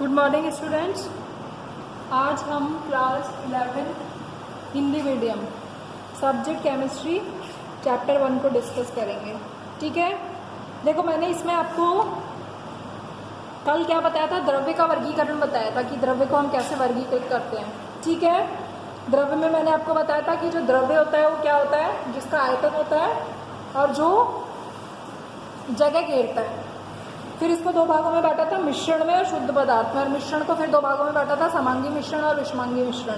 Good morning students. आज हम class 11 Hindi medium subject chemistry chapter 1 को डिस्कस करेंगे। ठीक है, देखो मैंने इसमें आपको कल क्या बताया था, द्रव्य का वर्गीकरण बताया था कि द्रव्य को हम कैसे वर्गीकृत करते हैं। ठीक है, द्रव्य में मैंने आपको बताया था कि जो द्रव्य होता है वो क्या होता है, जिसका आयतन होता है और जो जगह घेरता है। फिर इसको दो भागों में बांटा था, मिश्रण में और शुद्ध पदार्थ में। और मिश्रण को फिर दो भागों में बांटा था, समांगी मिश्रण और विषमांगी मिश्रण।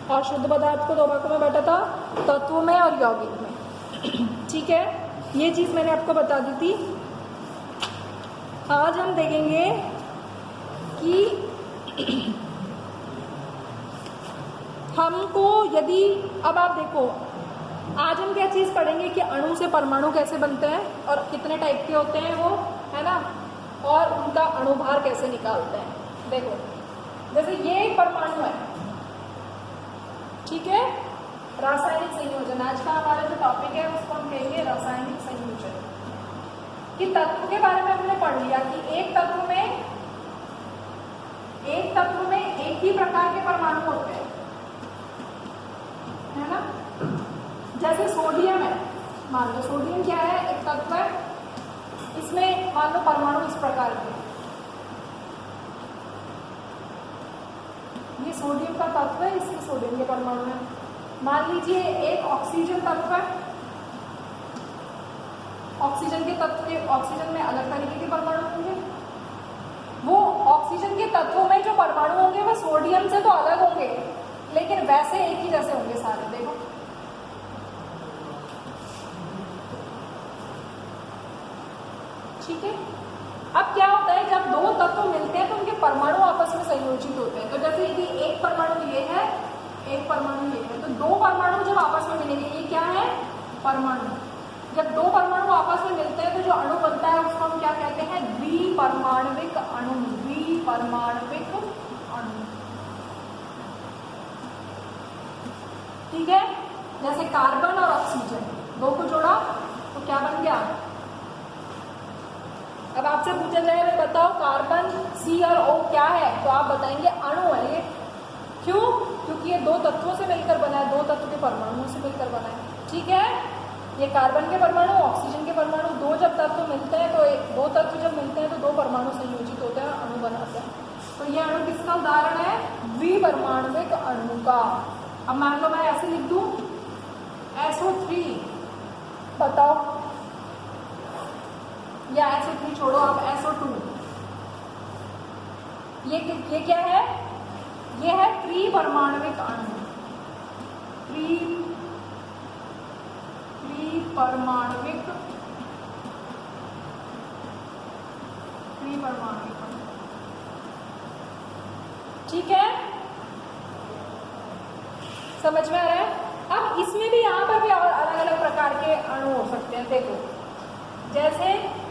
और शुद्ध पदार्थ को दो भागों में बांटा था, तत्व में और यौगिक में। ठीक है, ये चीज़ मैंने आपको बता दी थी। आज हम देखेंगे कि हमको यदि, अब आप देखो, आज हम क्या चीज़ पढ़ेंगे कि अणु से परमाणु कैसे बनते हैं और कितने टाइप के होते हैं वो, है ना, और उनका अणुभार कैसे निकालते हैं। देखो, जैसे ये एक परमाणु है, ठीक है, रासायनिक संयोजन। आज का हमारा जो टॉपिक है उसको हम कहेंगे रासायनिक संयोजन। कि तत्व के बारे में हमने पढ़ लिया कि एक तत्व में एक ही प्रकार के परमाणु होते हैं, है ना। जैसे सोडियम है, मान लो सोडियम क्या है, एक तत्व है, इसमें मान लो परमाणु इस प्रकार के, ये सोडियम का तत्व है, इसमें सोडियम के परमाणु है। मान लीजिए एक ऑक्सीजन तत्व है, ऑक्सीजन के तत्व के, ऑक्सीजन में अलग तरीके के परमाणु होंगे। वो ऑक्सीजन के तत्वों में जो परमाणु होंगे वो सोडियम से तो अलग होंगे, लेकिन वैसे एक ही जैसे होंगे सारे। देखो, ठीक है। अब क्या होता है, जब दो तत्व मिलते हैं तो उनके परमाणु आपस में संयोजित होते हैं। तो जैसे यदि एक परमाणु ये है, एक परमाणु ये है, तो दो परमाणु जब आपस में मिलेंगे, ये क्या है, परमाणु। जब दो परमाणु आपस में मिलते हैं तो जो अणु बनता है उसको हम क्या कहते हैं, द्विपरमाणविक अणु। द्विपरमाणविक अणु, ठीक है। जैसे कार्बन और ऑक्सीजन, दो को जोड़ा तो क्या बन गया। अब आपसे पूछा जाए मैं बताओ कार्बन सी और ओ क्या है, तो आप बताएंगे अणु है ये। क्यों? क्योंकि ये दो तत्वों से मिलकर बना है, दो तत्व के परमाणुओं से मिलकर बना है। ठीक है, ये कार्बन के परमाणु, ऑक्सीजन के परमाणु, दो जब तत्व मिलते हैं तो दो तत्व जब मिलते हैं तो दो परमाणु संयोजित होते हैं, अणु बनाते हैं। तो ये अणु किसका उदाहरण है, द्विपरमाणविक अणु का। अब मान लो मैं ऐसे लिख दूं SO3, बताओ, या SO3 छोड़ो, आप SO2, ये क्या है, ये है त्रिपरमाणविक अणु। त्रिपरमाणविक अणु, ठीक है, समझ में आ रहा है। अब इसमें भी, यहाँ पर भी और अलग अलग प्रकार के अणु हो सकते हैं। देखो, जैसे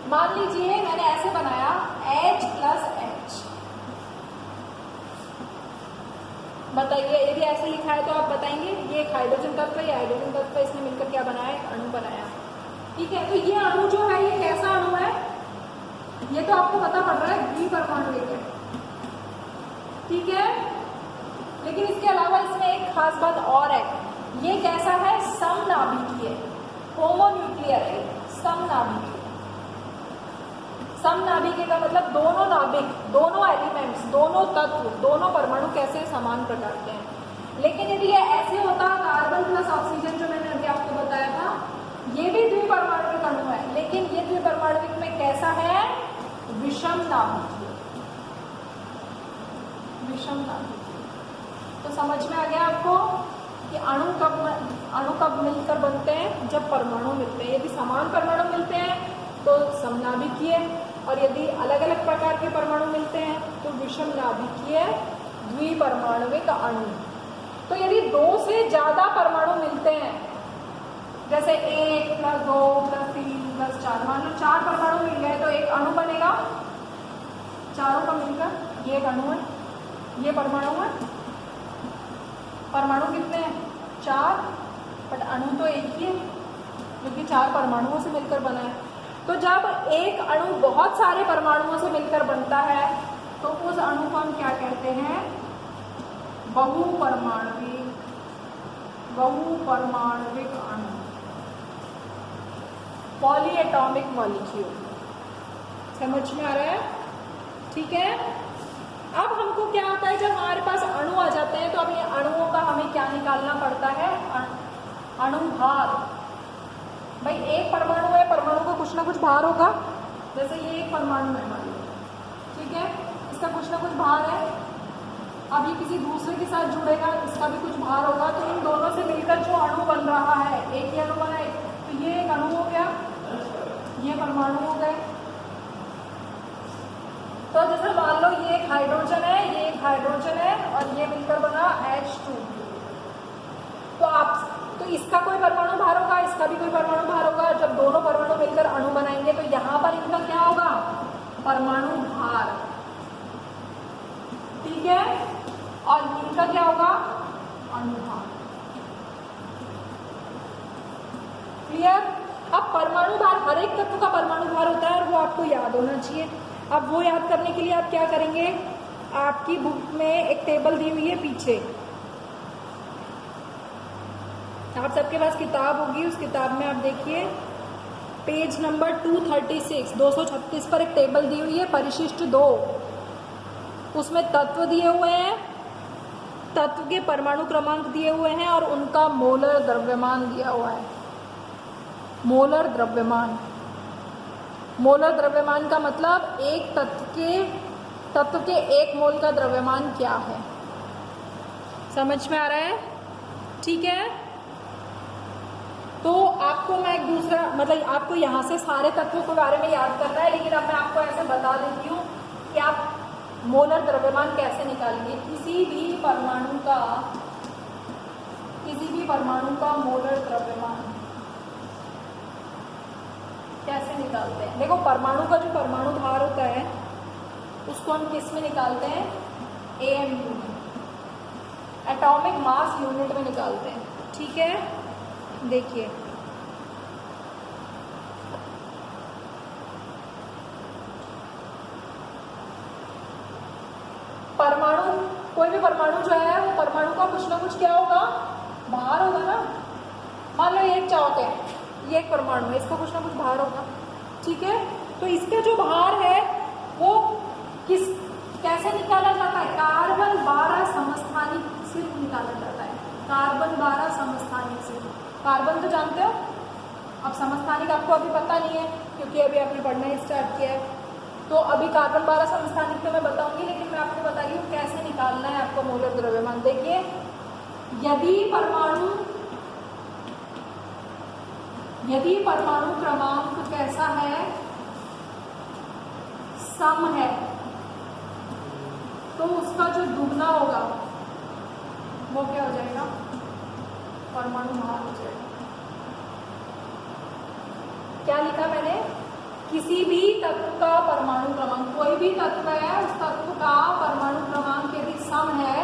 मान लीजिए मैंने ऐसे बनाया H+H, बताइए, यदि ऐसे लिखा है तो आप बताएंगे ये एक हाइड्रोजन तत्व है, ये हाइड्रोजन तत्व है, इसने मिलकर क्या बनाया, एक अणु बनाया। ठीक है, तो ये अणु जो है ये कैसा अणु है, ये तो आपको पता पड़ रहा है, द्विपरमाणविक है। ठीक है, लेकिन इसके अलावा इसमें एक खास बात और है, ये कैसा है, समनाभिकीय, होमोन्यूक्लियर है, समनाभिकीय। समनाभिकीय का मतलब दोनों नाभिक, दोनों एलिमेंट्स, दोनों तत्व, दोनों परमाणु कैसे समान प्रकार के हैं। लेकिन यदि ये ऐसे होता, कार्बन प्लस ऑक्सीजन जो मैंने अभी आपको बताया था, ये भी द्विपरमाणविक अणु है, लेकिन ये द्विपरमाणविक में कैसा है, विषम नाभिकीय, विषम नाभिकीय। तो समझ में आ गया आपको कि अणु कब मिलकर बनते हैं, जब परमाणु मिलते हैं। यदि समान परमाणु मिलते हैं तो समनाभिकीय, और यदि अलग अलग प्रकार के परमाणु मिलते हैं तो विषम नाभिकीय द्विपरमाणविक अणु। तो यदि दो से ज्यादा परमाणु मिलते हैं, जैसे 1 + 2 + 3 + 4, मान लो 4 परमाणु मिल गए तो एक अणु बनेगा, चारों का मिलकर ये एक अणु है, ये परमाणु है। परमाणु कितने हैं, 4, बट अणु तो एक ही है, क्योंकि 4 परमाणुओं से मिलकर बना है। तो जब एक अणु बहुत सारे परमाणुओं से मिलकर बनता है तो उस अणु को हम क्या कहते हैं? बहुपरमाणविक अणु, पॉलीएटॉमिक मॉलिक्यूल। समझ में आ रहा है? ठीक है। अब हमको क्या होता है, जब हमारे पास अणु आ जाते हैं तो अब ये अणुओं का हमें क्या निकालना पड़ता है? अणुभार। भाई एक परमाणु है, परमाणु का कुछ ना कुछ भार होगा। जैसे ये एक परमाणु है मान लो, ठीक है, इसका कुछ ना कुछ भार है। अब ये किसी दूसरे के साथ जुड़ेगा, इसका भी कुछ भार होगा। तो इन दोनों से मिलकर जो अणु बन रहा है, एक ही अणु बना है, तो ये एक अणु हो गया, ये परमाणु हो गए। तो जैसे मान लो ये एक हाइड्रोजन है, ये एक हाइड्रोजन है और ये मिलकर बना H2। तो इसका कोई परमाणु भार होगा, इसका भी कोई परमाणु भार होगा। जब दोनों परमाणु मिलकर अणु बनाएंगे तो यहाँ पर इनका क्या होगा? परमाणु भार। ठीक है, और इनका क्या होगा? अणुभार। क्लियर? अब परमाणु भार, हर एक तत्व का परमाणु भार होता है और वो आपको याद होना चाहिए। अब वो याद करने के लिए आप क्या करेंगे? आपकी बुक में एक टेबल दी हुई है पीछे, आप सबके पास किताब होगी, उस किताब में आप देखिए पेज नंबर 236, 236 पर एक टेबल दी हुई है, परिशिष्ट 2। उसमें तत्व दिए हुए हैं, तत्व के परमाणु क्रमांक दिए हुए हैं और उनका मोलर द्रव्यमान दिया हुआ है। मोलर द्रव्यमान, मोलर द्रव्यमान का मतलब एक तत्व के एक मोल का द्रव्यमान क्या है। समझ में आ रहा है? ठीक है। तो आपको मैं एक दूसरा, मतलब आपको यहाँ से सारे तत्वों के बारे में याद करना है, लेकिन अब मैं आपको ऐसे बता देती हूँ कि आप मोलर द्रव्यमान कैसे निकालेंगे। किसी भी परमाणु का मोलर द्रव्यमान कैसे निकालते हैं? देखो, परमाणु का जो परमाणु भार होता है उसको हम किस में निकालते हैं? AMU में, एटॉमिक मास यूनिट में निकालते हैं। ठीक है, देखिए परमाणु, कोई भी परमाणु जो है वो परमाणु का कुछ ना कुछ क्या होगा? भार होगा ना। मान लो ये एक चावत है, ये एक परमाणु है, इसका कुछ ना कुछ भार होगा। ठीक है, तो इसका जो भार है वो कैसे निकाला जाता है? कार्बन 12 समस्थानिक से निकाला जाता है। कार्बन 12 समस्थानिक से। कार्बन तो जानते हो, अब समस्थानिक आपको अभी पता नहीं है क्योंकि अभी आपने पढ़ना स्टार्ट किया है। तो अभी कार्बन 12 समस्थानिक तो मैं बताऊंगी, लेकिन मैं आपको बता रही हूँ कैसे निकालना है आपको मोलर द्रव्यमान। देखिए, यदि परमाणु क्रमांक कैसा है? सम है, तो उसका जो दुगना होगा वो क्या हो जाएगा? परमाणु भार हो जाएगा। क्या लिखा मैंने? किसी भी तत्व का परमाणु क्रमांक, कोई भी तत्व है उस तत्व का परमाणु क्रमांक यदि सम है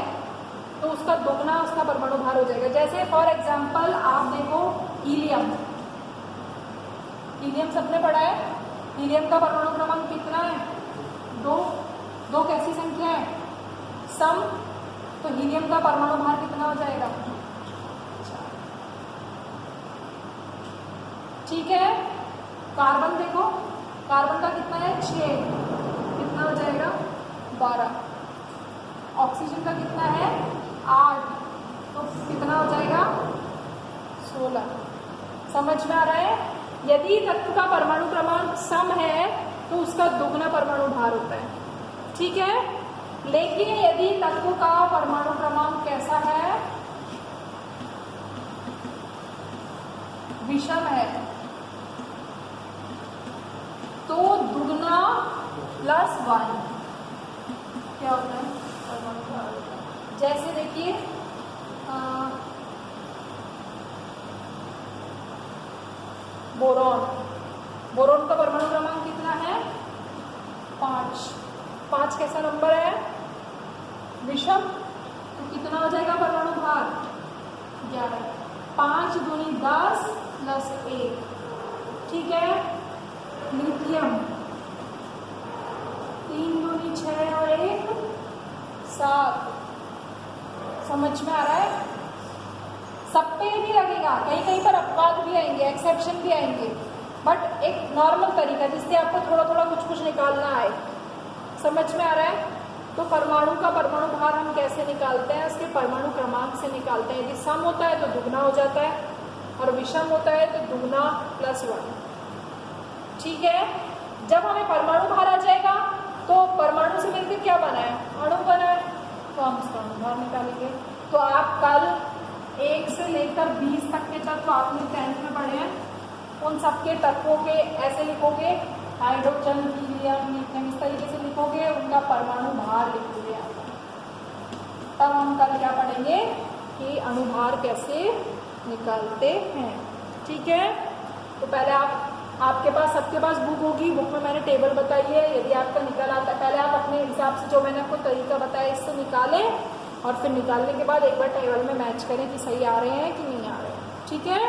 तो उसका दुगना उसका परमाणु भार हो जाएगा। जैसे फॉर एग्जांपल आप देखो हीलियम, हीलियम सबने पढ़ा है। हीलियम का परमाणु क्रमांक कितना है? 2 कैसी संख्या है? सम। तो हीलियम का परमाणु भार कितना हो जाएगा? 4। ठीक है। कार्बन देखो, कार्बन का कितना है? 6, कितना हो जाएगा? 12। ऑक्सीजन का कितना है? 8, तो कितना हो जाएगा? 16। समझ में आ रहा है? यदि तत्व का परमाणु क्रमांक सम है तो उसका दुगना परमाणु भार होता है। ठीक है, लेकिन यदि तत्व का परमाणु क्रमांक कैसा है? विषम है, तो दुगना प्लस 1 क्या होता है? परमाणु भार होता है। जैसे देखिए बोरॉन, बोरॉन का परमाणु क्रमांक कितना है? 5। 5 कैसा नंबर है? विषम, तो कितना हो जाएगा परमाणु भार? 11। 5 दूनी 10 प्लस 1। ठीक है, लिथियम, 3 दूनी 6 और 1 7। समझ में आ रहा है? सब पे नहीं लगेगा, कहीं कहीं पर अपवाद भी आएंगे, एक्सेप्शन भी आएंगे, बट एक नॉर्मल तरीका जिससे आपको थोड़ा थोड़ा कुछ निकालना आए। समझ में आ रहा है? तो परमाणु का परमाणु भार हम कैसे निकालते हैं? उसके परमाणु क्रमांक से निकालते हैं। यदि सम होता है तो दुगना हो जाता है और विषम होता है तो दुगना +1। ठीक है, जब हमें परमाणु भार आ जाएगा तो परमाणु से मिलकर क्या बना है? अणु बना है, तो हम उसका अणु भार निकालेंगे। तो आप कल 1 से लेकर 20 तक के तत्व आपने 10th में पढ़े हैं, उन सबके तत्वों के ऐसे लिखोगे, हाइड्रोजन, हीलियम, लिथियम, इस तरीके से लिखोगे, उनका परमाणु भार लिखोगे आप। तब हम कल क्या पढ़ेंगे कि अणु भार कैसे निकालते हैं। ठीक है, तो पहले आपके पास सबके पास बुक होगी, बुक में मैंने टेबल बताई है। यदि आपका निकल आता है, पहले आप अपने हिसाब से जो मैंने आपको तरीका बताया इससे निकालें और फिर निकालने के बाद एक बार टेबल में मैच करें कि सही आ रहे हैं कि नहीं आ रहे हैं। ठीक है।